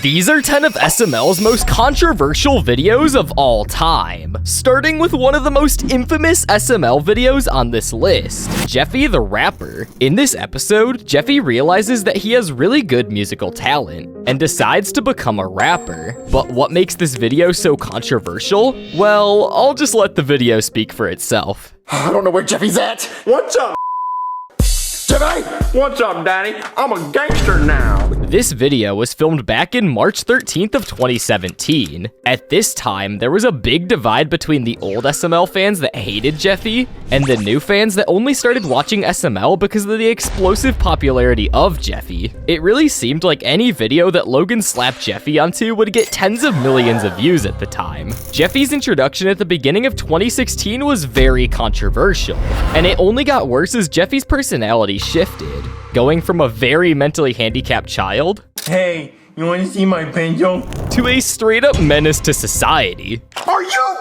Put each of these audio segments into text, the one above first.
These are 10 of SML's most controversial videos of all time, starting with one of the most infamous SML videos on this list, Jeffy the Rapper. In this episode, Jeffy realizes that he has really good musical talent and decides to become a rapper. But what makes this video so controversial? Well, I'll just let the video speak for itself. I don't know where Jeffy's at. What's up, Jeffy? What's up, Daddy? I'm a gangster now. This video was filmed back in March 13th of 2017. At this time, there was a big divide between the old SML fans that hated Jeffy and the new fans that only started watching SML because of the explosive popularity of Jeffy. It really seemed like any video that Logan slapped Jeffy onto would get tens of millions of views at the time. Jeffy's introduction at the beginning of 2016 was very controversial, and it only got worse as Jeffy's personality shifted, going from a very mentally handicapped child, Hey, you want to see my banjo? to a straight-up menace to society. Are you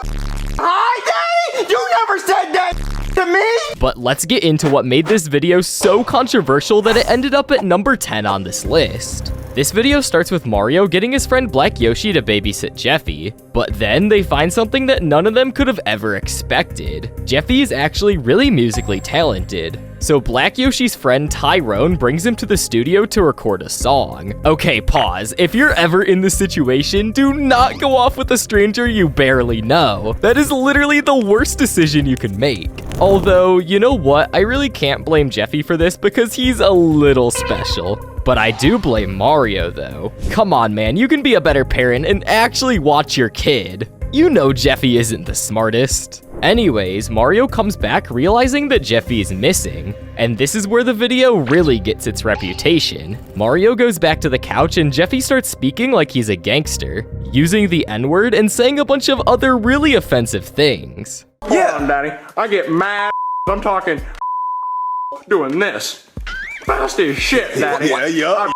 high, Daddy? You never said that to me! But let's get into what made this video so controversial that it ended up at number 10 on this list. This video starts with Mario getting his friend Black Yoshi to babysit Jeffy, but then they find something that none of them could have ever expected. Jeffy is actually really musically talented, so Black Yoshi's friend Tyrone brings him to the studio to record a song. Okay, pause. If you're ever in this situation, do not go off with a stranger you barely know. That is literally the worst decision you can make. Although, you know what? I really can't blame Jeffy for this because he's a little special. But I do blame Mario, though. Come on, man, you can be a better parent and actually watch your kid. You know Jeffy isn't the smartest. Anyways, Mario comes back realizing that Jeffy is missing, and this is where the video really gets its reputation. Mario goes back to the couch and Jeffy starts speaking like he's a gangster, using the N-word and saying a bunch of other really offensive things. Yeah, Daddy. I get mad. I'm talking doing this. Fast as shit, Daddy. Yeah.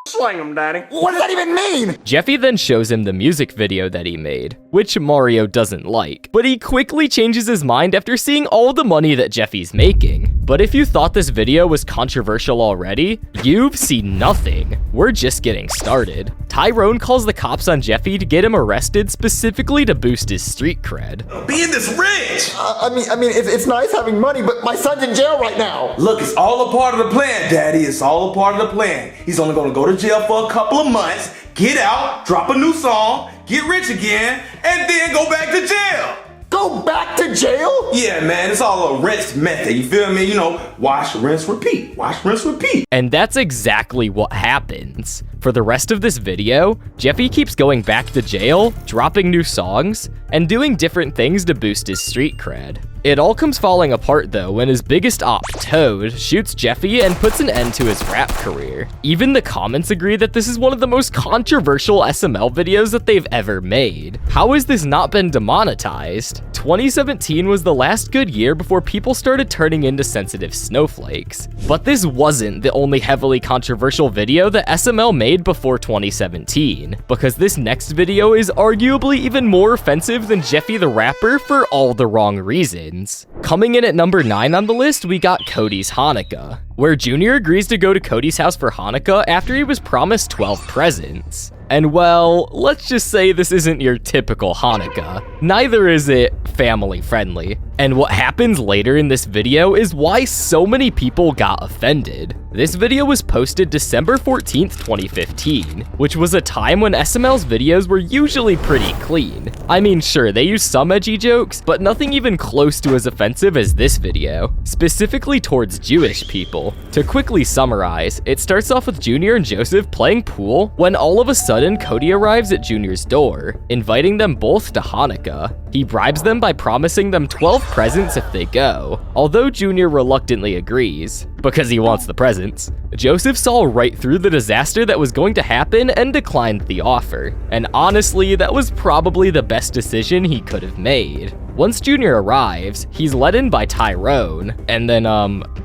Slang him, Daddy. What does that even mean? Jeffy then shows him the music video that he made, which Mario doesn't like, but he quickly changes his mind after seeing all the money that Jeffy's making. But if you thought this video was controversial already, you've seen nothing. We're just getting started. Tyrone calls the cops on Jeffy to get him arrested specifically to boost his street cred. Being this rich! I mean, it's nice having money, but my son's in jail right now. Look, it's all a part of the plan, Daddy. It's all a part of the plan. He's only gonna go to jail for a couple of months, get out, drop a new song, get rich again, and then go back to jail. Go back to jail? Yeah, man, it's all a rinse method. You feel me? You know, wash, rinse, repeat. Wash, rinse, repeat. And that's exactly what happens. For the rest of this video, Jeffy keeps going back to jail, dropping new songs, and doing different things to boost his street cred. It all comes falling apart though when his biggest op, Toad, shoots Jeffy and puts an end to his rap career. Even the comments agree that this is one of the most controversial SML videos that they've ever made. How has this not been demonetized? 2017 was the last good year before people started turning into sensitive snowflakes. But this wasn't the only heavily controversial video that SML made before 2017, because this next video is arguably even more offensive than Jeffy the Rapper for all the wrong reasons. Coming in at number 9 on the list, we got Codys Hanukkah, where Junior agrees to go to Codys' house for Hanukkah after he was promised 12 presents. And well, let's just say this isn't your typical Hanukkah. Neither is it family friendly. And what happens later in this video is why so many people got offended. This video was posted December 14th, 2015, which was a time when SML's videos were usually pretty clean. I mean, sure, they use some edgy jokes, but nothing even close to as offensive as this video, specifically towards Jewish people. To quickly summarize, it starts off with Junior and Joseph playing pool when all of a sudden Cody arrives at Junior's door, inviting them both to Hanukkah. He bribes them by promising them 12 presents if they go, although Junior reluctantly agrees, because he wants the presents. Joseph saw right through the disaster that was going to happen and declined the offer, and honestly, that was probably the best decision he could have made. Once Junior arrives, he's led in by Tyrone, and then,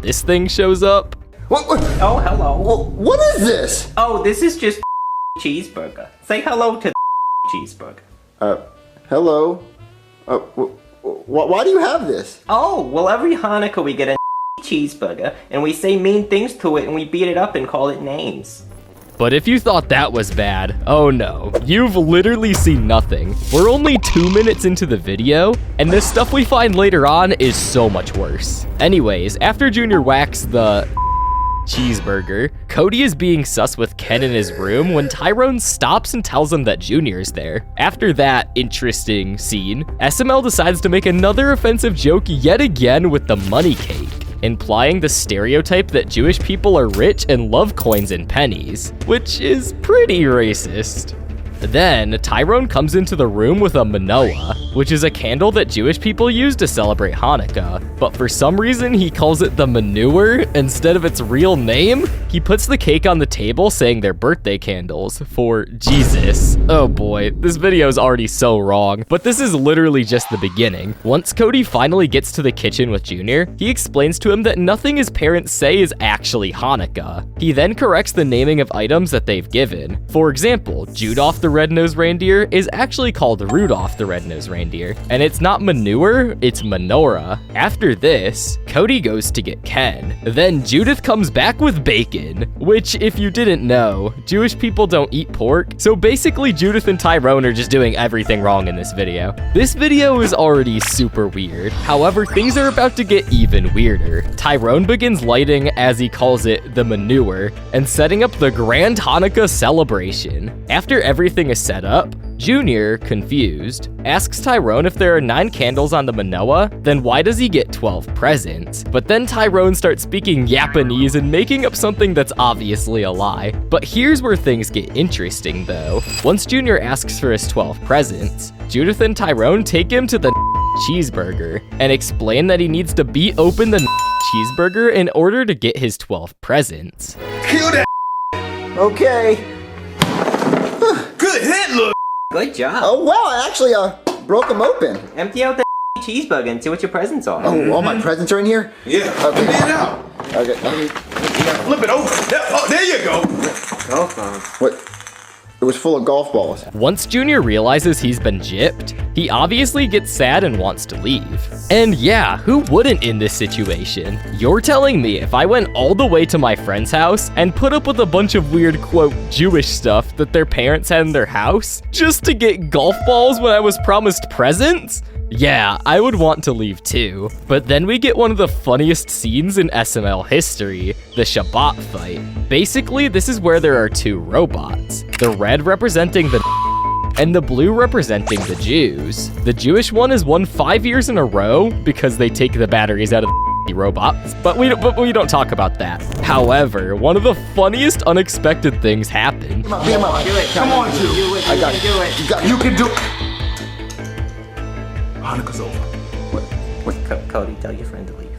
this thing shows up. What? Oh, hello. What is this? Oh, this is just cheeseburger. Say hello to the cheeseburger. Hello? Why do you have this? Oh, well, every Hanukkah we get a cheeseburger, and we say mean things to it, and we beat it up and call it names. But if you thought that was bad, oh no, you've literally seen nothing. We're only 2 minutes into the video, and the stuff we find later on is so much worse. Anyways, after Junior whacks the cheeseburger, Cody is being sus with Ken in his room when Tyrone stops and tells him that Junior's there. After that interesting scene, SML decides to make another offensive joke yet again with the money cake, implying the stereotype that Jewish people are rich and love coins and pennies, which is pretty racist. Then, Tyrone comes into the room with a menorah, which is a candle that Jewish people use to celebrate Hanukkah, but for some reason he calls it the manure instead of its real name. He puts the cake on the table saying they're birthday candles for Jesus. Oh boy, this video is already so wrong, but this is literally just the beginning. Once Cody finally gets to the kitchen with Junior, he explains to him that nothing his parents say is actually Hanukkah. He then corrects the naming of items that they've given. For example, Judolph the Red-Nosed Reindeer is actually called Rudolph the Red-Nosed Reindeer, and it's not manure, it's menorah. After this, Cody goes to get Ken. Then Judith comes back with bacon, which, if you didn't know, Jewish people don't eat pork, so basically Judith and Tyrone are just doing everything wrong in this video. This video is already super weird. However, things are about to get even weirder. Tyrone begins lighting, as he calls it, the manure, and setting up the Grand Hanukkah celebration. After everything is set up, Junior, confused, asks Tyrone if there are 9 candles on the menorah, then why does he get 12 presents? But then Tyrone starts speaking Japanese and making up something that's obviously a lie. But here's where things get interesting though. Once Junior asks for his 12 presents, Judith and Tyrone take him to the cheeseburger and explain that he needs to beat open the cheeseburger in order to get his 12 presents. Kill that. Okay. Good hit, look. Good job. Oh, wow, I actually broke them open. Empty out the cheeseburger and see what your presents are. Oh, all my presents are in here? Yeah. Okay. Get it out. Okay. You gotta flip it over. There you go. Golf ball. What? It was full of golf balls. Once Junior realizes he's been gypped, he obviously gets sad and wants to leave. And yeah, who wouldn't in this situation? You're telling me if I went all the way to my friend's house and put up with a bunch of weird, quote, Jewish stuff that their parents had in their house just to get golf balls when I was promised presents? Yeah, I would want to leave too. But then we get one of the funniest scenes in SML history, the Shabbat fight. Basically, this is where there are 2 robots, the red representing the and the blue representing the Jews. The Jewish one has won 5 years in a row because they take the batteries out of the robots, but we don't talk about that. However, one of the funniest unexpected things happened. Come on, come on. Do it. Come on, Jew. Do it. I got You it. can do it. You can do it. Hanukkah's over. Cody, tell your friend to leave.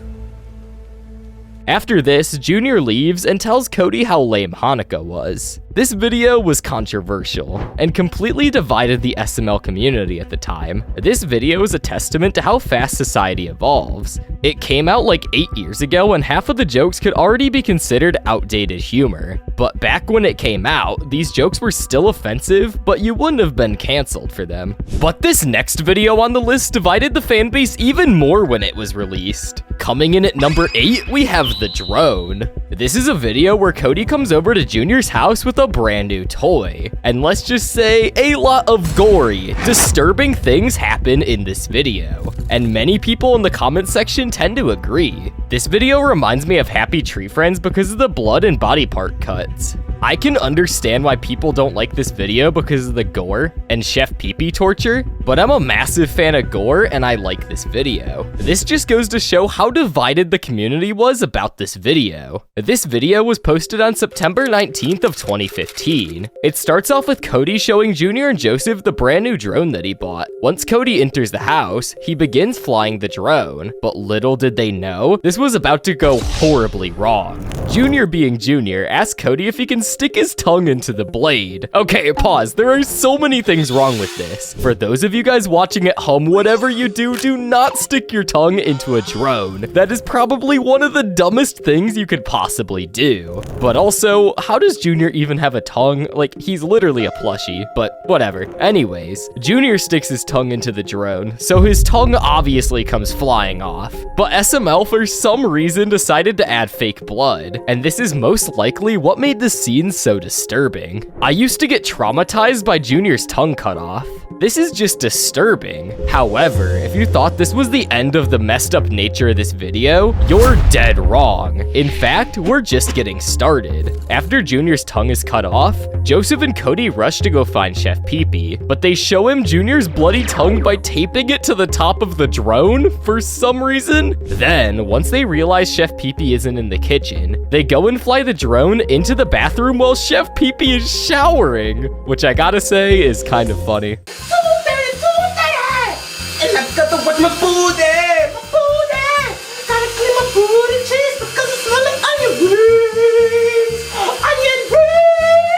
After this, Junior leaves and tells Cody how lame Hanukkah was. This video was controversial and completely divided the SML community at the time. This video is a testament to how fast society evolves. It came out like 8 years ago and half of the jokes could already be considered outdated humor. But back when it came out, these jokes were still offensive, but you wouldn't have been canceled for them. But this next video on the list divided the fan base even more when it was released. Coming in at number 8, we have the drone. This is a video where Cody comes over to Junior's house with a brand new toy. And let's just say a lot of gory, disturbing things happen in this video. And many people in the comment section tend to agree. This video reminds me of Happy Tree Friends because of the blood and body part cuts. I can understand why people don't like this video because of the gore and Chef Pee-Pee torture, but I'm a massive fan of gore and I like this video. This just goes to show how divided the community was about this video. This video was posted on September 19th of 2015. It starts off with Cody showing Junior and Joseph the brand new drone that he bought. Once Cody enters the house, he begins flying the drone, but little did they know, this was about to go horribly wrong. Junior, being Junior, asks Cody if he can stick his tongue into the blade. Okay, pause. There are so many things wrong with this. For those of you guys watching at home, whatever you do, do not stick your tongue into a drone. That is probably one of the dumbest things you could possibly do. But also, how does Junior even have a tongue? Like, he's literally a plushie, but whatever. Anyways, Junior sticks his tongue into the drone, so his tongue obviously comes flying off. But SML, for some reason, decided to add fake blood, and this is most likely what made the scene scenes so disturbing. I used to get traumatized by Junior's tongue cut off. This is just disturbing. However, if you thought this was the end of the messed up nature of this video, you're dead wrong. In fact, we're just getting started. After Junior's tongue is cut off, Joseph and Cody rush to go find Chef Pee-Pee, but they show him Junior's bloody tongue by taping it to the top of the drone for some reason. Then, once they realize Chef Pee-Pee isn't in the kitchen, they go and fly the drone into the bathroom while Chef Pee-Pee is showering, which I gotta say is kind of funny. My food there! My food there! Gotta clean my food and cheese because it's smelling onion rings! Onion rings!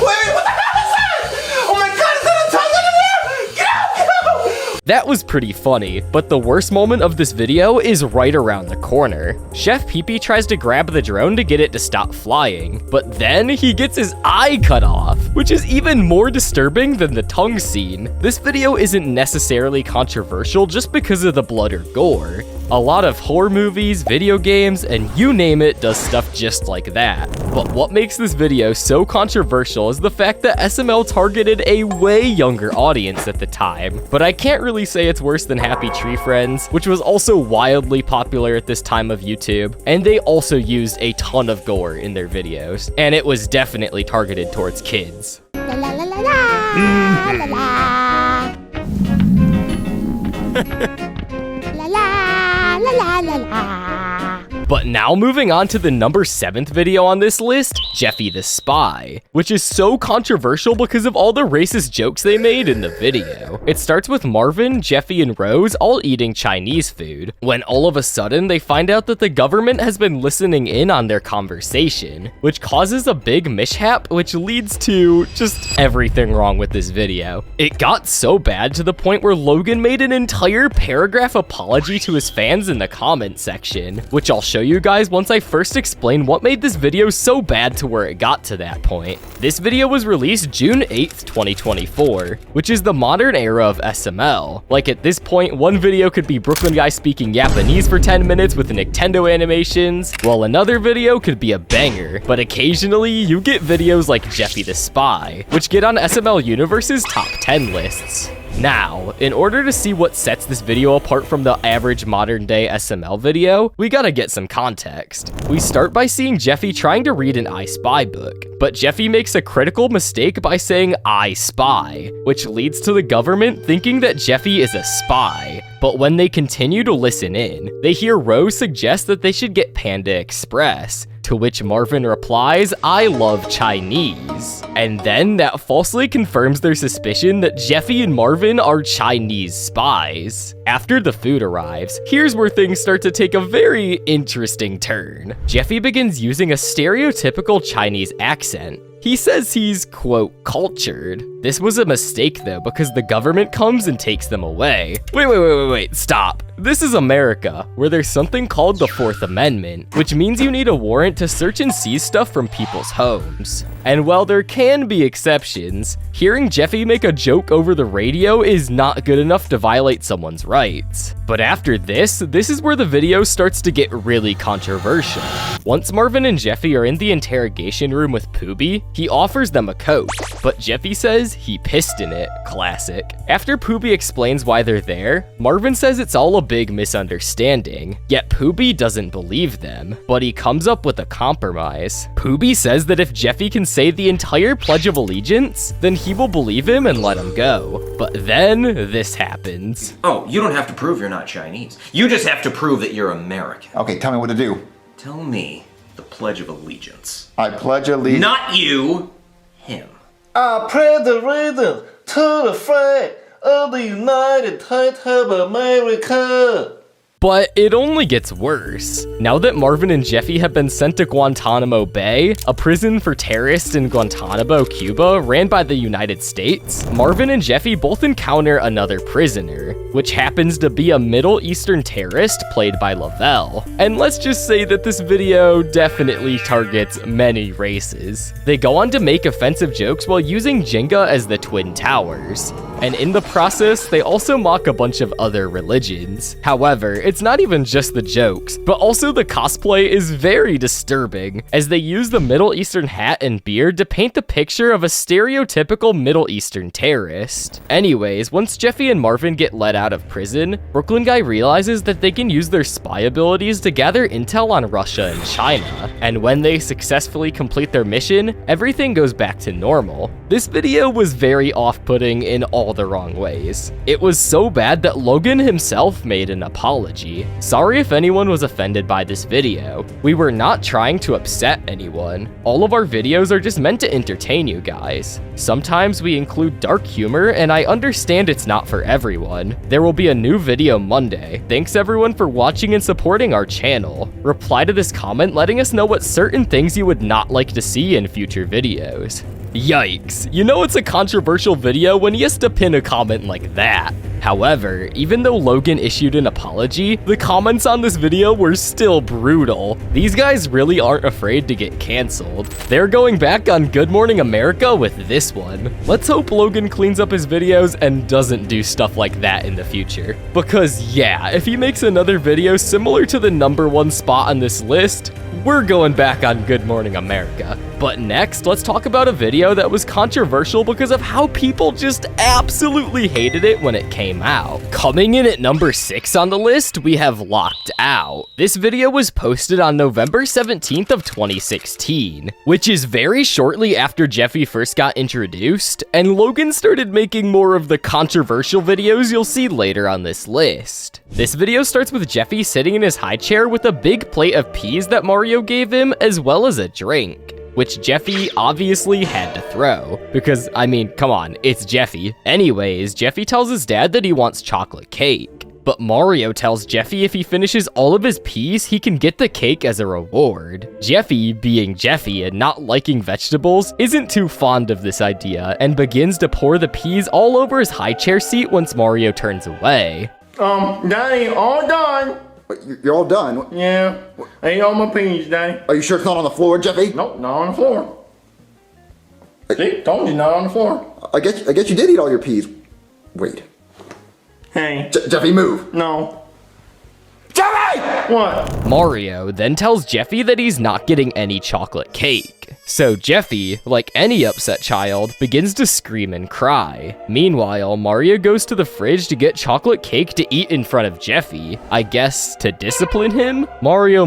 Wait, what the hell is that? Oh my god, is that a tongue in there? Get out, get out! That was pretty funny, but the worst moment of this video is right around the corner. Chef Pee-Pee tries to grab the drone to get it to stop flying, but then he gets his eye cut off, which is even more disturbing than the tongue scene. This video isn't necessarily controversial just because of the blood or gore. A lot of horror movies, video games, and you name it does stuff just like that. But what makes this video so controversial is the fact that SML targeted a way younger audience at the time. But I can't really say it's worse than Happy Tree Friends, which was also wildly popular at this time of YouTube, and they also used a ton of gore in their videos, and it was definitely targeted towards kids. La la la la la la la la la la la. But now moving on to the number 7th video on this list, Jeffy the Spy, which is so controversial because of all the racist jokes they made in the video. It starts with Marvin, Jeffy, and Rose all eating Chinese food, when all of a sudden they find out that the government has been listening in on their conversation, which causes a big mishap, which leads to just everything wrong with this video. It got so bad to the point where Logan made an entire paragraph apology to his fans in the comment section, which I'll show you guys once I first explain what made this video so bad to where it got to that point. This video was released June 8th, 2024, which is the modern era of SML. Like at this point, one video could be Brooklyn guy speaking Japanese for 10 minutes with Nintendo animations, while another video could be a banger, but occasionally you get videos like Jeffy the Spy, which get on SML Universe's top 10 lists. Now, in order to see what sets this video apart from the average modern day SML video, we gotta get some context. We start by seeing Jeffy trying to read an I Spy book, but Jeffy makes a critical mistake by saying I spy, which leads to the government thinking that Jeffy is a spy. But when they continue to listen in, they hear Rose suggest that they should get Panda Express, to which Marvin replies, I love Chinese. And then that falsely confirms their suspicion that Jeffy and Marvin are Chinese spies. After the food arrives, here's where things start to take a very interesting turn. Jeffy begins using a stereotypical Chinese accent. He says he's, quote, cultured. This was a mistake though, because the government comes and takes them away. Wait, stop. This is America, where there's something called the 4th Amendment, which means you need a warrant to search and seize stuff from people's homes. And while there can be exceptions, hearing Jeffy make a joke over the radio is not good enough to violate someone's rights. But after this is where the video starts to get really controversial. Once Marvin and Jeffy are in the interrogation room with Poobie, he offers them a Coke, but Jeffy says he pissed in it. Classic. After Poobie explains why they're there, Marvin says it's all a big misunderstanding, yet Poobie doesn't believe them, but he comes up with a compromise. Poobie says that if Jeffy can say the entire Pledge of Allegiance, then he will believe him and let him go. But then this happens. Oh, you don't have to prove you're not Chinese. You just have to prove that you're American. Okay, tell me what to do. Tell me the Pledge of Allegiance. I pledge allegiance. Not you, him. I pledge allegiance to the flag of the United States of America. But it only gets worse. Now that Marvin and Jeffy have been sent to Guantanamo Bay, a prison for terrorists in Guantanamo, Cuba, ran by the United States, Marvin and Jeffy both encounter another prisoner, which happens to be a Middle Eastern terrorist played by Lavelle. And let's just say that this video definitely targets many races. They go on to make offensive jokes while using Jenga as the Twin Towers. And in the process, they also mock a bunch of other religions. However, it's not even just the jokes, but also the cosplay is very disturbing, as they use the Middle Eastern hat and beard to paint the picture of a stereotypical Middle Eastern terrorist. Anyways, once Jeffy and Marvin get let out of prison, Brooklyn Guy realizes that they can use their spy abilities to gather intel on Russia and China, and when they successfully complete their mission, everything goes back to normal. This video was very off-putting in all the wrong ways. It was so bad that Logan himself made an apology. Sorry if anyone was offended by this video. We were not trying to upset anyone. All of our videos are just meant to entertain you guys. Sometimes we include dark humor, and I understand it's not for everyone. There will be a new video Monday. Thanks everyone for watching and supporting our channel. Reply to this comment letting us know what certain things you would not like to see in future videos. Yikes, you know it's a controversial video when he has to pin a comment like that. However, even though Logan issued an apology, the comments on this video were still brutal. These guys really aren't afraid to get canceled. They're going back on Good Morning America with this one. Let's hope Logan cleans up his videos and doesn't do stuff like that in the future. Because yeah, if he makes another video similar to the #1 spot on this list, we're going back on Good Morning America. But next, let's talk about a video that was controversial because of how people just absolutely hated it when it came out. Coming in at number 6 on the list, we have Locked Out. This video was posted on November 17th of 2016, which is very shortly after Jeffy first got introduced, and Logan started making more of the controversial videos you'll see later on this list. This video starts with Jeffy sitting in his high chair with a big plate of peas that Mario gave him, as well as a drink, which Jeffy obviously had to throw. Because, I mean, come on, it's Jeffy. Anyways, Jeffy tells his dad that he wants chocolate cake. But Mario tells Jeffy if he finishes all of his peas, he can get the cake as a reward. Jeffy, being Jeffy and not liking vegetables, isn't too fond of this idea and begins to pour the peas all over his high chair seat once Mario turns away. Daddy, all done. You're all done? Yeah, I ate all my peas, Daddy. Are you sure it's not on the floor, Jeffy? Nope, not on the floor. See, told you, not on the floor. I guess you did eat all your peas. Wait. Hey. Jeffy, move. No. Jeffy! What? Mario then tells Jeffy that he's not getting any chocolate cake. So Jeffy, like any upset child, begins to scream and cry. Meanwhile, Mario goes to the fridge to get chocolate cake to eat in front of Jeffy. I guess to discipline him? Mario.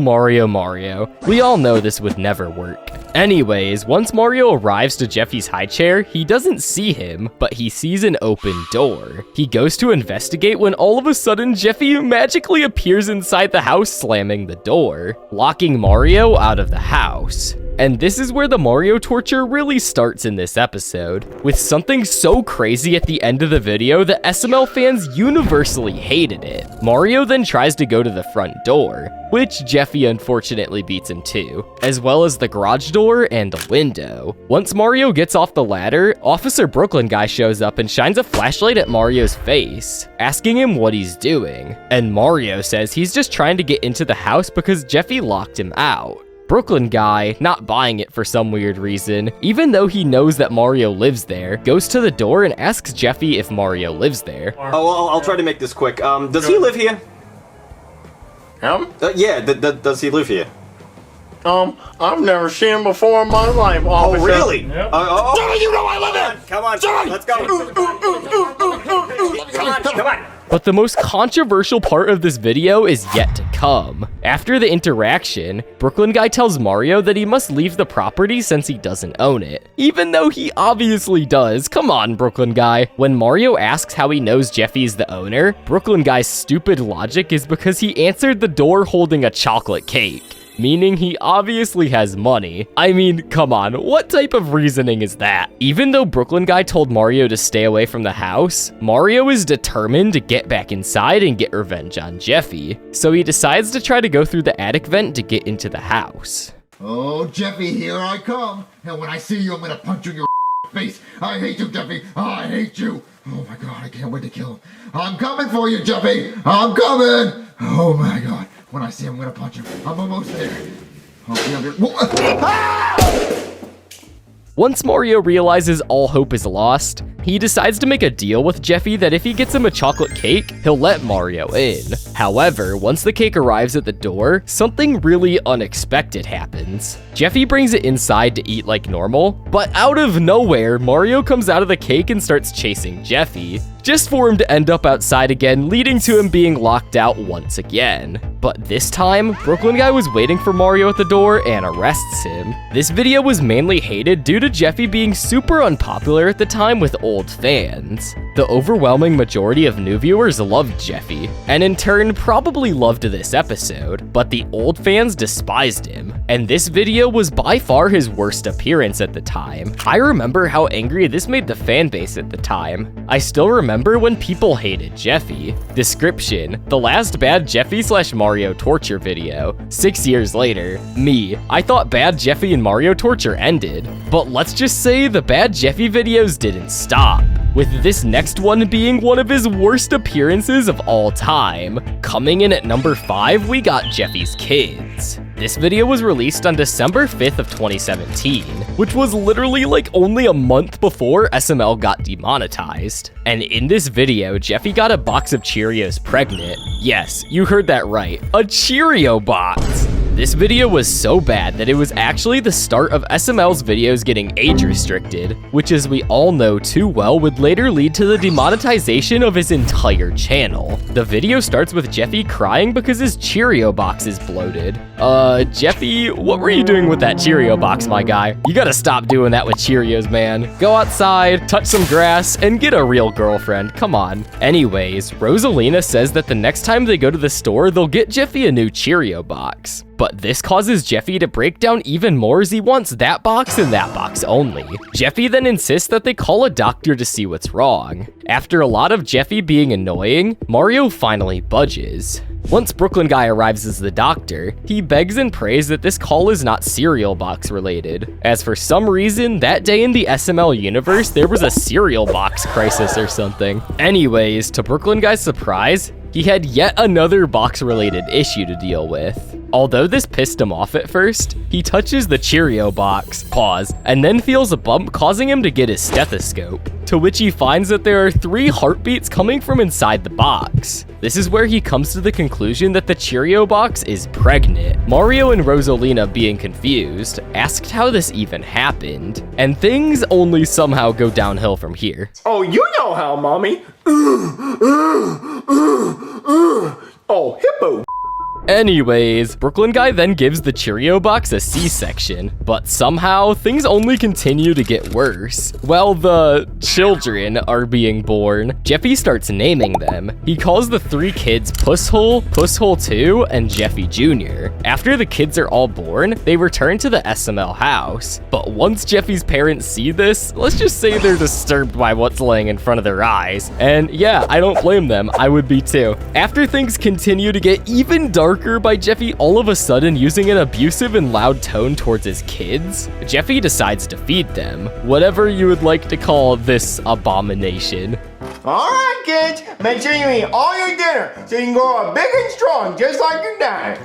We all know this would never work. Anyways, once Mario arrives to Jeffy's high chair, he doesn't see him, but he sees an open door. He goes to investigate when all of a sudden Jeffy magically appears inside the house, slamming the door, locking Mario out of the house. And this is where the Mario torture really starts in this episode, with something so crazy at the end of the video that SML fans universally hated it. Mario then tries to go to the front door, which Jeffy unfortunately beats him to, as well as the garage door and the window. Once Mario gets off the ladder, Officer Brooklyn Guy shows up and shines a flashlight at Mario's face, asking him what he's doing. And Mario says he's just trying to get into the house because Jeffy locked him out. Brooklyn Guy, not buying it for some weird reason, even though he knows that Mario lives there, goes to the door and asks Jeffy if Mario lives there. Oh, I'll try to make this quick. Does he live here? Him? Yeah, does he live here? I've never seen him before in my life, officer. Oh, really? Yep. Jeffy, you know I live in! Come on, Jeffy! let's go. Come on. But the most controversial part of this video is yet to come. After the interaction, Brooklyn Guy tells Mario that he must leave the property since he doesn't own it, even though he obviously does. Come on, Brooklyn Guy. When Mario asks how he knows Jeffy's the owner, Brooklyn Guy's stupid logic is because he answered the door holding a chocolate cake, meaning he obviously has money. I mean, come on, what type of reasoning is that? Even though Brooklyn Guy told Mario to stay away from the house, Mario is determined to get back inside and get revenge on Jeffy, so he decides to try to go through the attic vent to get into the house. Oh, Jeffy, here I come. And when I see you, I'm gonna punch you in your face. I hate you, Jeffy. I hate you. Oh my God, I can't wait to kill him. I'm coming for you, Jeffy. I'm coming. Oh my God. When I see him, I'm gonna punch him. I'm almost there. Oh, yeah, Once Mario realizes all hope is lost, he decides to make a deal with Jeffy that if he gets him a chocolate cake, he'll let Mario in. However, once the cake arrives at the door, something really unexpected happens. Jeffy brings it inside to eat like normal, but out of nowhere, Mario comes out of the cake and starts chasing Jeffy, just for him to end up outside again, leading to him being locked out once again. But this time, Brooklyn Guy was waiting for Mario at the door and arrests him. This video was mainly hated due to Jeffy being super unpopular at the time with old fans. The overwhelming majority of new viewers loved Jeffy, and in turn probably loved this episode, but the old fans despised him, and this video was by far his worst appearance at the time. I remember how angry this made the fan base at the time. I still remember when people hated Jeffy. Description: the last bad Jeffy/Mario torture video. 6 years later. Me. I thought bad Jeffy and Mario torture ended, but let's just say the bad Jeffy videos didn't stop, with this next one being one of his worst appearances of all time. Coming in at number 5, we got Jeffy's Kids. This video was released on December 5th of 2017, which was literally like only a month before SML got demonetized. And in this video, Jeffy got a box of Cheerios pregnant. Yes, you heard that right, a Cheerio box. This video was so bad that it was actually the start of SML's videos getting age restricted, which as we all know too well would later lead to the demonetization of his entire channel. The video starts with Jeffy crying because his Cheerio box is bloated. Jeffy, what were you doing with that Cheerio box, my guy? You gotta stop doing that with Cheerios, man. Go outside, touch some grass, and get a real girlfriend, come on. Anyways, Rosalina says that the next time they go to the store, they'll get Jeffy a new Cheerio box. But this causes Jeffy to break down even more as he wants that box and that box only. Jeffy then insists that they call a doctor to see what's wrong. After a lot of Jeffy being annoying, Mario finally budges. Once Brooklyn Guy arrives as the doctor, he begs and prays that this call is not cereal box related, as for some reason, that day in the SML universe, there was a cereal box crisis or something. Anyways, to Brooklyn Guy's surprise, he had yet another box-related issue to deal with. Although this pissed him off at first, he touches the Cheerio box, pause, and then feels a bump causing him to get his stethoscope, to which he finds that there are 3 heartbeats coming from inside the box. This is where he comes to the conclusion that the Cheerio box is pregnant. Mario and Rosalina, being confused, asked how this even happened, and things only somehow go downhill from here. Oh, you know how, mommy. Oh, hippo. Anyways, Brooklyn Guy then gives the Cheerio box a C-section, but somehow things only continue to get worse. While the children are being born, Jeffy starts naming them. He calls the 3 kids Pusshole, Pusshole 2, and Jeffy Jr. After the kids are all born, they return to the SML house. But once Jeffy's parents see this, let's just say they're disturbed by what's laying in front of their eyes. And yeah, I don't blame them, I would be too. After things continue to get even darker by Jeffy all of a sudden using an abusive and loud tone towards his kids, Jeffy decides to feed them, whatever you would like to call this abomination. Alright, kids, make sure you eat all your dinner so you can grow up big and strong just like your dad.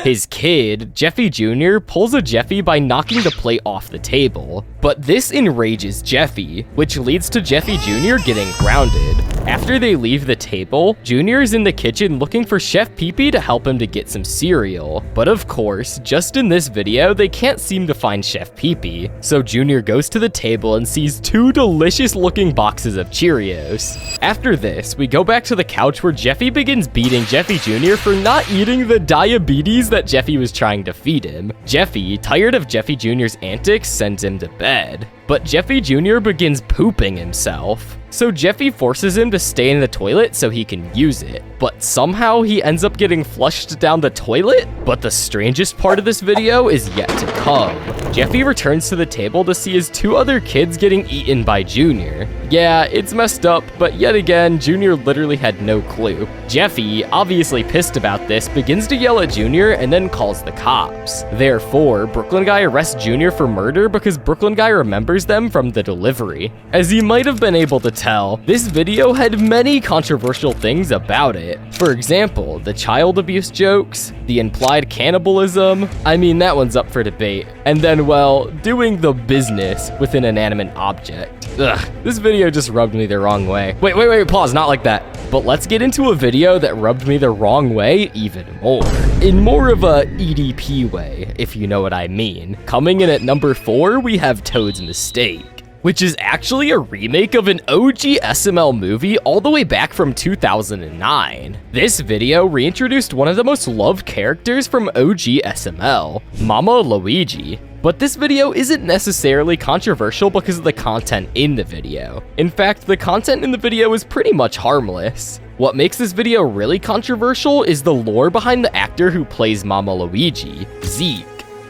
His kid, Jeffy Jr., pulls a Jeffy by knocking the plate off the table, but this enrages Jeffy, which leads to Jeffy Jr. getting grounded. After they leave the table, Jr. is in the kitchen looking for Chef Pee-Pee to help him to get some cereal. But of course, just in this video, they can't seem to find Chef Pee-Pee, so Jr. goes to the table and sees 2 delicious looking boxes of Cheerios. After this, we go back to the couch where Jeffy begins beating Jeffy Jr. for not eating the diabetes that Jeffy was trying to feed him. Jeffy, tired of Jeffy Jr.'s antics, sends him to bed. But Jeffy Jr. begins pooping himself. So Jeffy forces him to stay in the toilet so he can use it. But somehow he ends up getting flushed down the toilet? But the strangest part of this video is yet to come. Jeffy returns to the table to see his 2 other kids getting eaten by Jr. Yeah, it's messed up, but yet again, Jr. literally had no clue. Jeffy, obviously pissed about this, begins to yell at Jr. and then calls the cops. Therefore, Brooklyn Guy arrests Jr. for murder because Brooklyn Guy remembers them from the delivery. As you might have been able to tell, this video had many controversial things about it. For example, the child abuse jokes, the implied cannibalism, I mean that one's up for debate, and then, well, doing the business with an inanimate object. Ugh, this video just rubbed me the wrong way. Wait, pause, not like that. But let's get into a video that rubbed me the wrong way even more. In more of a EDP way, if you know what I mean. Coming in at number 4, we have Toad's Mistake, which is actually a remake of an OG SML movie all the way back from 2009. This video reintroduced one of the most loved characters from OG SML, Mama Luigi. But this video isn't necessarily controversial because of the content in the video. In fact, the content in the video is pretty much harmless. What makes this video really controversial is the lore behind the actor who plays Mama Luigi, Zeke.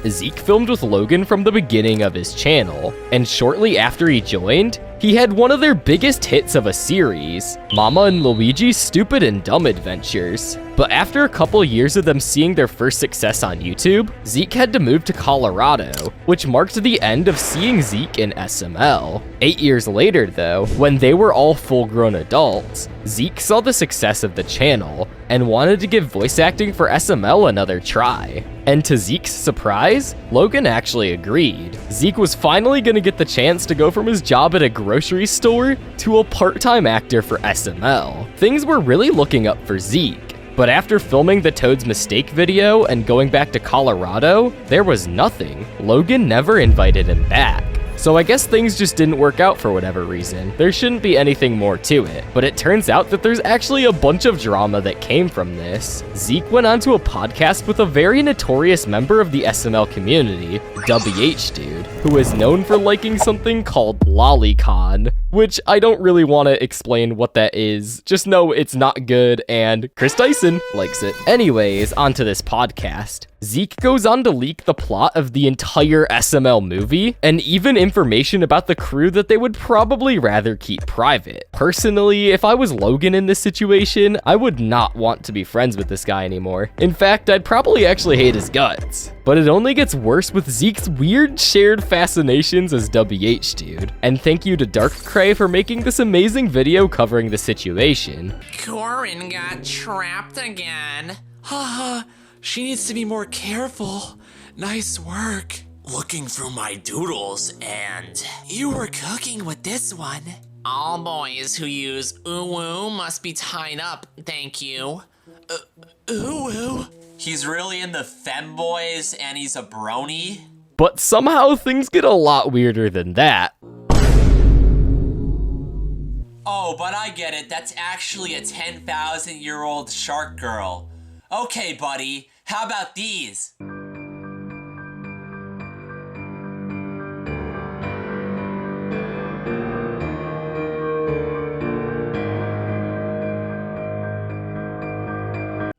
Zeke filmed with Logan from the beginning of his channel, and shortly after he joined, he had one of their biggest hits of a series, Mama and Luigi's Stupid and Dumb Adventures. But after a couple years of them seeing their first success on YouTube, Zeke had to move to Colorado, which marked the end of seeing Zeke in SML. 8 years later though, when they were all full-grown adults, Zeke saw the success of the channel and wanted to give voice acting for SML another try. And to Zeke's surprise, Logan actually agreed. Zeke was finally gonna get the chance to go from his job at a grocery store to a part-time actor for SML. Things were really looking up for Zeke. But after filming the Toad's Mistake video and going back to Colorado, there was nothing. Logan never invited him back. So I guess things just didn't work out for whatever reason. There shouldn't be anything more to it. But it turns out that there's actually a bunch of drama that came from this. Zeke went onto a podcast with a very notorious member of the SML community, WH Dude, who is known for liking something called Lolicon, which I don't really want to explain what that is. Just know it's not good and Chris Tyson likes it. Anyways, onto this podcast. Zeke goes on to leak the plot of the entire SML movie, and even information about the crew that they would probably rather keep private. Personally, if I was Logan in this situation, I would not want to be friends with this guy anymore. In fact, I'd probably actually hate his guts. But it only gets worse with Zeke's weird shared fascinations as WH Dude. And thank you to Darkcray for making this amazing video covering the situation. Corin got trapped again. Haha. She needs to be more careful. Nice work. Looking through my doodles and you were cooking with this one. All boys who use ooh-woo must be tied up, thank you. Ooh-woo? He's really in the femboys and he's a brony? But somehow things get a lot weirder than that. Oh, but I get it. That's actually a 10,000-year-old shark girl. Okay, buddy. How about these?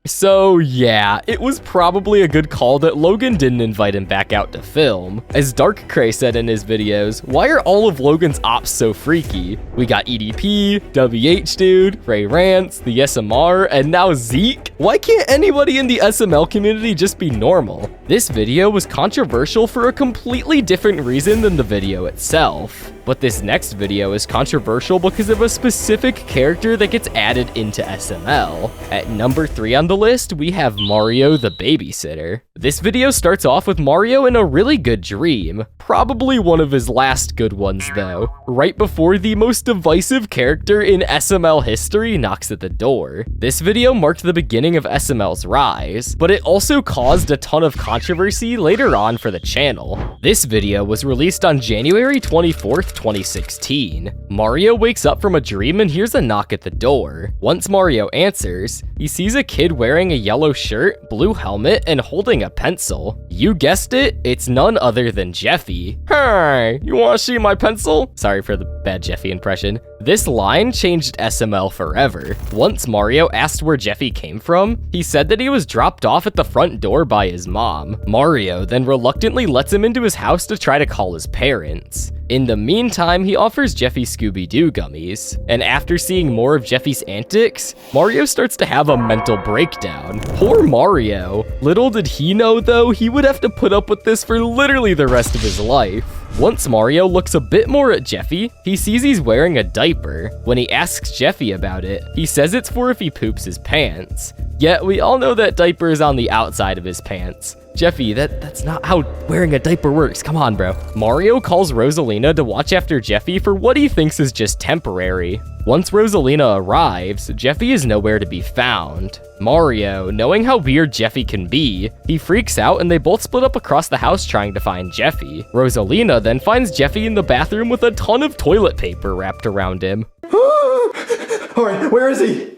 So yeah, it was probably a good call that Logan didn't invite him back out to film. As Darkcray said in his videos, why are all of Logan's ops so freaky? We got EDP, WH Dude, Ray Rants, the SMR, and now Zeke? Why can't anybody in the SML community just be normal? This video was controversial for a completely different reason than the video itself. But this next video is controversial because of a specific character that gets added into SML. At number 3 on the list, we have Mario the Babysitter. This video starts off with Mario in a really good dream. Probably one of his last good ones though. Right before the most divisive character in SML history knocks at the door. This video marked the beginning of SML's rise, but it also caused a ton of controversy later on for the channel. This video was released on January 24th, 2016. Mario wakes up from a dream and hears a knock at the door. Once Mario answers, he sees a kid wearing a yellow shirt, blue helmet, and holding a pencil. You guessed it, it's none other than Jeffy. Hey, you wanna see my pencil? Sorry for the bad Jeffy impression. This line changed SML forever. Once Mario asked where Jeffy came from, he said that he was dropped off at the front door by his mom. Mario then reluctantly lets him into his house to try to call his parents. In the meantime, he offers Jeffy Scooby-Doo gummies, and after seeing more of Jeffy's antics, Mario starts to have a mental breakdown. Poor Mario. Little did he know though, he would have to put up with this for literally the rest of his life. Once Mario looks a bit more at Jeffy, he sees he's wearing a diaper. When he asks Jeffy about it, he says it's for if he poops his pants. Yet we all know that diaper is on the outside of his pants. Jeffy, that's not how wearing a diaper works. Come on, bro. Mario calls Rosalina to watch after Jeffy for what he thinks is just temporary. Once Rosalina arrives, Jeffy is nowhere to be found. Mario, knowing how weird Jeffy can be, he freaks out and they both split up across the house trying to find Jeffy. Rosalina then finds Jeffy in the bathroom with a ton of toilet paper wrapped around him. Alright, where is he?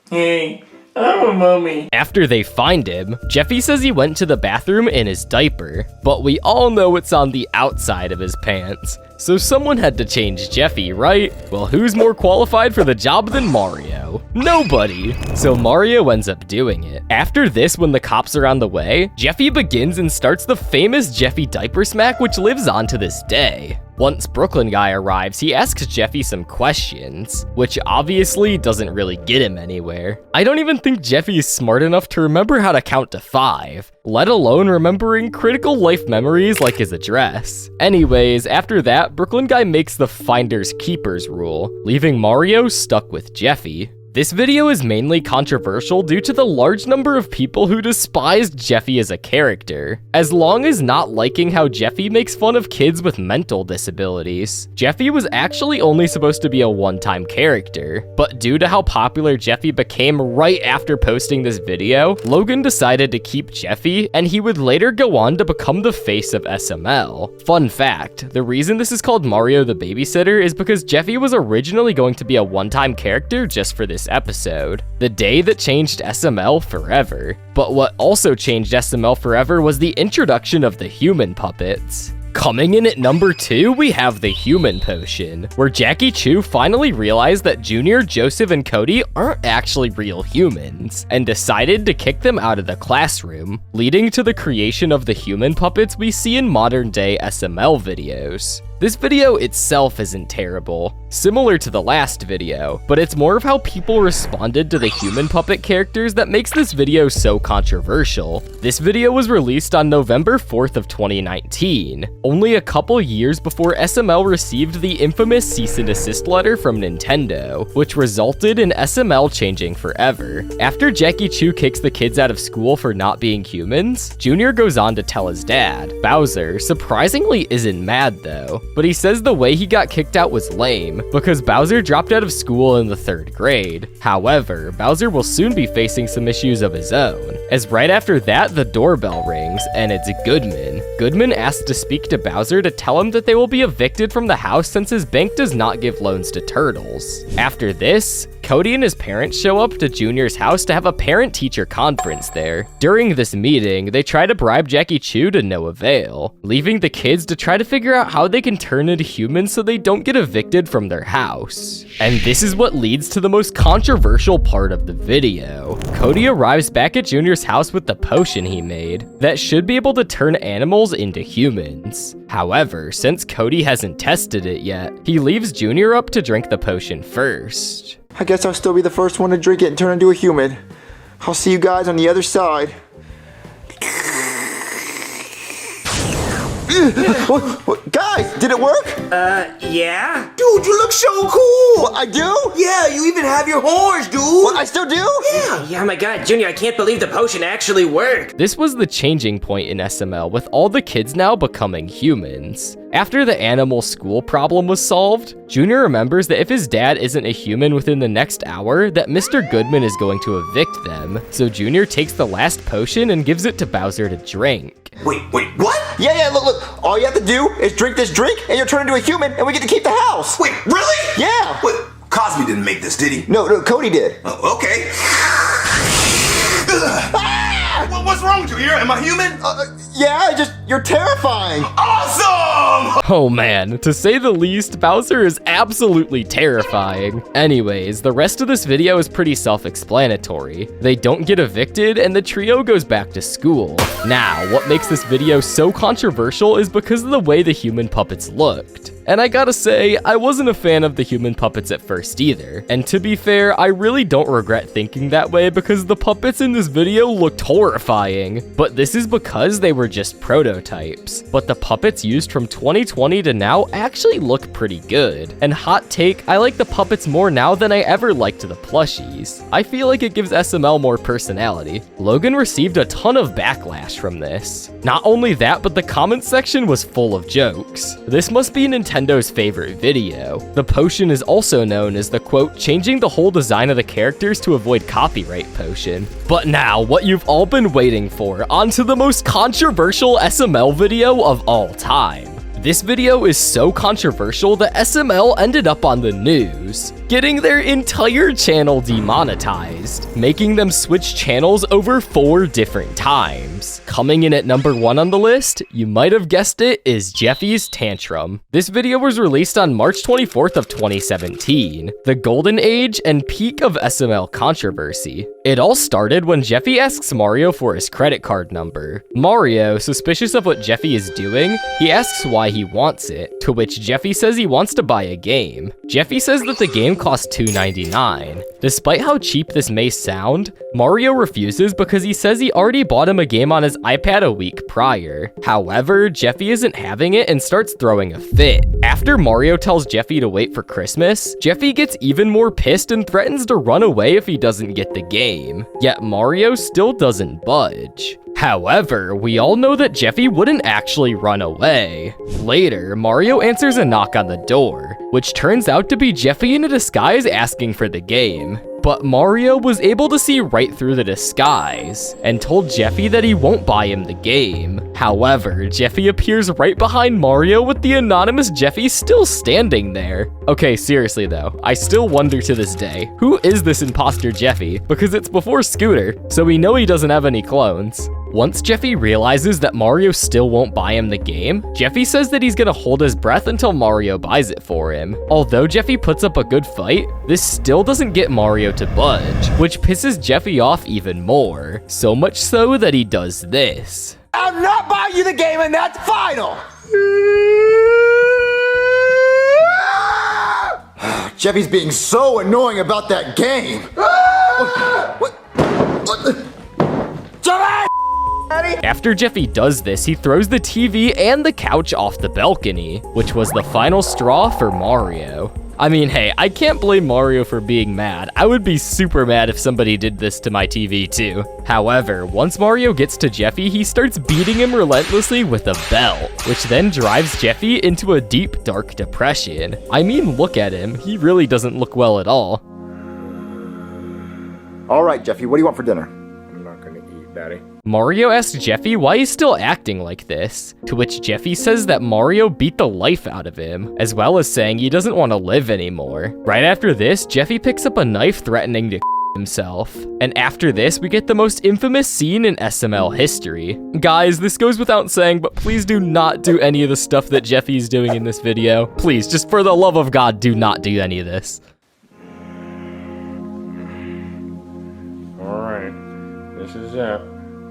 Hey, I'm a mummy. After they find him, Jeffy says he went to the bathroom in his diaper, but we all know it's on the outside of his pants. So someone had to change Jeffy, right? Well, who's more qualified for the job than Mario? Nobody! So Mario ends up doing it. After this, when the cops are on the way, Jeffy begins and starts the famous Jeffy diaper smack, which lives on to this day. Once Brooklyn Guy arrives, he asks Jeffy some questions, which obviously doesn't really get him anywhere. I don't even think Jeffy is smart enough to remember how to count to 5, let alone remembering critical life memories like his address. Anyways, after that, Brooklyn Guy makes the finders keepers rule, leaving Mario stuck with Jeffy. This video is mainly controversial due to the large number of people who despised Jeffy as a character, as long as not liking how Jeffy makes fun of kids with mental disabilities. Jeffy was actually only supposed to be a one-time character, but due to how popular Jeffy became right after posting this video, Logan decided to keep Jeffy, and he would later go on to become the face of SML. Fun fact, the reason this is called Mario the Babysitter is because Jeffy was originally going to be a one-time character just for this episode, the day that changed SML forever. But what also changed SML forever was the introduction of the human puppets. Coming in at number 2, we have the human potion, where Jackie Chu finally realized that Junior, Joseph, and Cody aren't actually real humans, and decided to kick them out of the classroom, leading to the creation of the human puppets we see in modern-day SML videos. This video itself isn't terrible, similar to the last video, but it's more of how people responded to the human puppet characters that makes this video so controversial. This video was released on November 4th of 2019, only a couple years before SML received the infamous cease and desist letter from Nintendo, which resulted in SML changing forever. After Jackie Chu kicks the kids out of school for not being humans, Junior goes on to tell his dad. Bowser surprisingly isn't mad though, but he says the way he got kicked out was lame, because Bowser dropped out of school in the 3rd grade. However, Bowser will soon be facing some issues of his own, as right after that, the doorbell rings, and it's Goodman. Goodman asks to speak to Bowser to tell him that they will be evicted from the house since his bank does not give loans to turtles. After this, Cody and his parents show up to Junior's house to have a parent-teacher conference there. During this meeting, they try to bribe Jackie Chu to no avail, leaving the kids to try to figure out how they can turn into humans so they don't get evicted from their house. And this is what leads to the most controversial part of the video. Cody arrives back at Junior's house with the potion he made that should be able to turn animals into humans. However, since Cody hasn't tested it yet, he leaves Junior up to drink the potion first. I guess I'll still be the first one to drink it and turn into a human. I'll see you guys on the other side. What? Guys, did it work? Yeah? Dude, you look so cool! What, I do? Yeah, you even have your horns, dude. What, I still do? Yeah. Yeah, my god, Junior, I can't believe the potion actually worked. This was the changing point in SML, with all the kids now becoming humans. After the animal school problem was solved, Junior remembers that if his dad isn't a human within the next hour, that Mr. Goodman is going to evict them. So Junior takes the last potion and gives it to Bowser to drink. Wait, what? Yeah, look. All you have to do is drink this drink, and you'll turn into a human, and we get to keep the house. Wait, really? Yeah. Wait, Cosby didn't make this, did he? No, Cody did. Oh, okay. What's wrong with you here? Am I human? Yeah, you're terrifying. Awesome! Oh man, to say the least, Bowser is absolutely terrifying. Anyways, the rest of this video is pretty self-explanatory. They don't get evicted, and the trio goes back to school. Now, what makes this video so controversial is because of the way the human puppets looked. And I gotta say, I wasn't a fan of the human puppets at first either. And to be fair, I really don't regret thinking that way because the puppets in this video looked horrifying. But this is because they were just prototypes. But the puppets used from 2020 to now actually look pretty good. And hot take, I like the puppets more now than I ever liked the plushies. I feel like it gives SML more personality. Logan received a ton of backlash from this. Not only that, but the comments section was full of jokes. This must be Nintendo's favorite video. The potion is also known as the quote, changing the whole design of the characters to avoid copyright potion. But now, what you've all been waiting for, onto the most controversial SML video of all time. This video is so controversial that SML ended up on the news, getting their entire channel demonetized, making them switch channels over 4 different times. Coming in at number 1 on the list, you might have guessed it, is Jeffy's Tantrum. This video was released on March 24th of 2017, the golden age and peak of SML controversy. It all started when Jeffy asks Mario for his credit card number. Mario, suspicious of what Jeffy is doing, he asks why he wants it, to which Jeffy says he wants to buy a game. Jeffy says that the game costs $2.99. Despite how cheap this may sound, Mario refuses because he says he already bought him a game on his iPad a week prior. However, Jeffy isn't having it and starts throwing a fit. After Mario tells Jeffy to wait for Christmas, Jeffy gets even more pissed and threatens to run away if he doesn't get the game. Yet Mario still doesn't budge. However, we all know that Jeffy wouldn't actually run away. Later, Mario answers a knock on the door, which turns out to be Jeffy in a disguise asking for the game. But Mario was able to see right through the disguise and told Jeffy that he won't buy him the game. However, Jeffy appears right behind Mario with the anonymous Jeffy still standing there. Okay, seriously though, I still wonder to this day, who is this imposter Jeffy? Because it's before Scooter, so we know he doesn't have any clones. Once Jeffy realizes that Mario still won't buy him the game, Jeffy says that he's gonna hold his breath until Mario buys it for him. Although Jeffy puts up a good fight, this still doesn't get Mario to budge, which pisses Jeffy off even more. So much so that he does this. I'll not buy you the game, and that's final! Jeffy's being so annoying about that game. What? Jeffy! After Jeffy does this, he throws the TV and the couch off the balcony, which was the final straw for Mario. I mean, hey, I can't blame Mario for being mad. I would be super mad if somebody did this to my TV too. However, once Mario gets to Jeffy, he starts beating him relentlessly with a belt, which then drives Jeffy into a deep, dark depression. I mean, look at him. He really doesn't look well at all. All right, Jeffy, what do you want for dinner? I'm not gonna eat, Daddy. Mario asks Jeffy why he's still acting like this, to which Jeffy says that Mario beat the life out of him, as well as saying he doesn't want to live anymore. Right after this, Jeffy picks up a knife threatening to himself. And after this, we get the most infamous scene in SML history. Guys, this goes without saying, but please do not do any of the stuff that Jeffy's doing in this video. Please, just for the love of God, do not do any of this. Alright, this is it.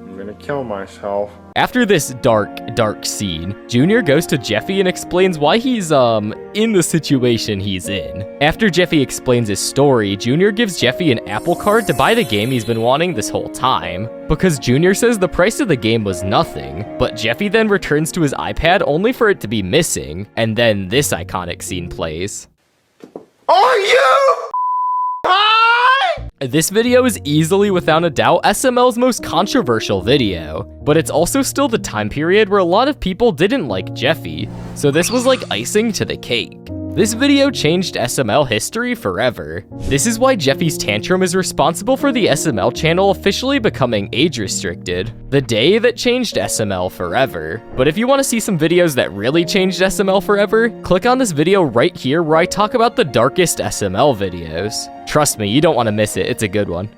I'm gonna kill myself. After this dark scene, Junior goes to Jeffy and explains why he's, in the situation he's in. After Jeffy explains his story, Junior gives Jeffy an Apple Card to buy the game he's been wanting this whole time, because Junior says the price of the game was nothing, but Jeffy then returns to his iPad only for it to be missing, and then this iconic scene plays. Are you This video is easily, without a doubt, SML's most controversial video, but it's also still the time period where a lot of people didn't like Jeffy, so this was like icing to the cake. This video changed SML history forever. This is why Jeffy's Tantrum is responsible for the SML channel officially becoming age restricted. The day that changed SML forever. But if you want to see some videos that really changed SML forever, click on this video right here where I talk about the darkest SML videos. Trust me, you don't want to miss it, it's a good one.